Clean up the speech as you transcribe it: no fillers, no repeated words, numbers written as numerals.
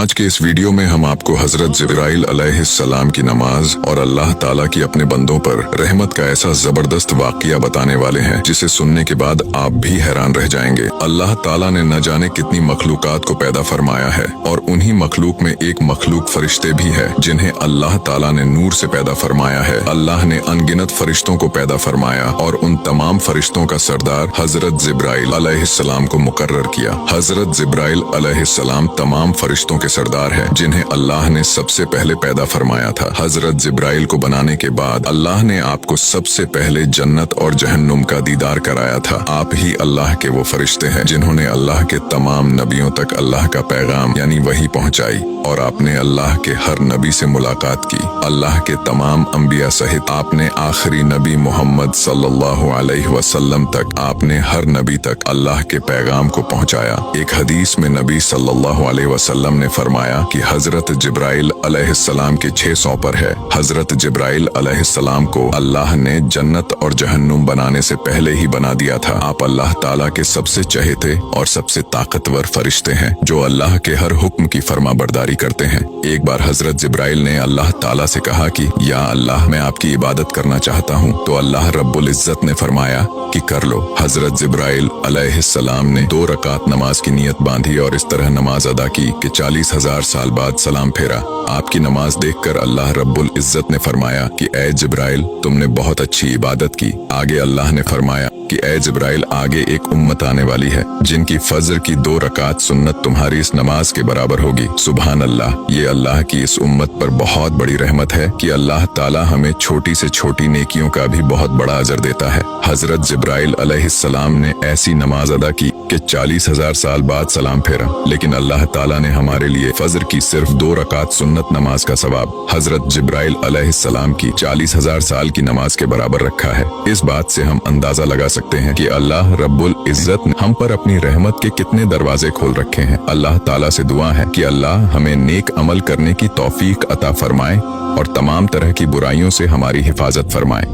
आज के इस वीडियो में हम आपको हजरत जिब्राइल अलैहिस्सलाम की नमाज और अल्लाह ताला की अपने बंदों पर रहमत का ऐसा जबरदस्त वाकया बताने वाले हैं जिसे सुनने के बाद आप भी हैरान रह जाएंगे। अल्लाह ताला ने न जाने कितनी मखलूकात को पैदा फरमाया है और उन्हीं मखलूक में एक मखलूक फरिश्ते भी है जिन्हें अल्लाह ताला ने नूर से पैदा फरमाया है। अल्लाह ने अनगिनत फरिश्तों को पैदा फरमाया और उन तमाम फरिश्तों का सरदार हजरत जिब्राइल अलैहिस्सलाम को मुकर्रर किया। हजरत जिब्राइल अलैहिस्सलाम तमाम फरिश्तों के सरदार है जिन्हें अल्लाह ने सबसे पहले पैदा फरमाया था। हजरत जिब्राइल को बनाने के बाद अल्लाह ने आपको सबसे पहले जन्नत और जहन्नुम का दीदार कराया था। आप ही अल्लाह के वो फरिश्ते हैं जिन्होंने अल्लाह के तमाम नबियों तक अल्लाह का पैगाम यानी वही पहुंचाई और आपने अल्लाह के हर नबी से मुलाकात की। अल्लाह के तमाम अंबिया सहित आपने आखिरी नबी मोहम्मद सल्लल्लाहु अलैहि वसल्लम तक आपने हर नबी तक अल्लाह के पैगाम को पहुंचाया। एक हदीस में नबी सल्लल्लाहु अलैहि वसल्लम ने फरमाया कि हजरत जिब्राइल अलैहिस्सलाम के 600 पर है। हजरत जिब्राइल अलैहिस्सलाम को अल्लाह ने जन्नत और जहन्नुम बनाने से पहले ही बना दिया था। आप अल्लाह ताला के सबसे चहेते और सबसे ताकतवर फरिश्ते हैं जो अल्लाह के हर हुक्म की फरमाबरदारी करते हैं। एक बार हजरत जिब्राइल ने अल्लाह ताला से कहा कि या अल्लाह, मैं आपकी इबादत करना चाहता हूँ। तो अल्लाह रब्बुल इज्जत ने फरमाया कि कर लो। हजरत जिब्राइल अलैहिस्सलाम ने 2 रकात नमाज की नियत बांधी और इस तरह नमाज अदा की कि 40,000 साल बाद सलाम फेरा। आपकी नमाज देखकर अल्लाह रब्बुल इज्जत ने फरमाया कि ऐ जिब्राइल, तुमने बहुत अच्छी इबादत की। आगे अल्लाह ने फरमाया कि ऐ जिब्राइल, आगे एक उम्मत आने वाली है जिनकी फजर की 2 रकात सुन्नत तुम्हारी इस नमाज के बराबर होगी। सुभान अल्लाह, ये अल्लाह की इस उम्मत पर बहुत बड़ी रहमत है कि अल्लाह ताला हमें छोटी से छोटी नेकियों का भी बहुत बड़ा अजर देता है। हजरत जिब्राइल अलैहिस्सलाम ने ऐसी नमाज अदा की कि 40,000 साल बाद सलाम फेरा, लेकिन अल्लाह ताला ने हमारे लिए फजर की सिर्फ 2 रकात सुन्नत नमाज का सवाब हजरत जिब्राइल अलैहिस्सलाम की 40,000 साल की नमाज के बराबर रखा है। इस बात से हम अंदाजा लगा सकते हैं कि अल्लाह रब्बुल इज्जत ने हम पर अपनी रहमत के कितने दरवाजे खोल रखे हैं। अल्लाह ताला से दुआ है कि अल्लाह हमें नेक अमल करने की तौफीक अता फरमाए और तमाम तरह की बुराइयों से हमारी हिफाजत फरमाए।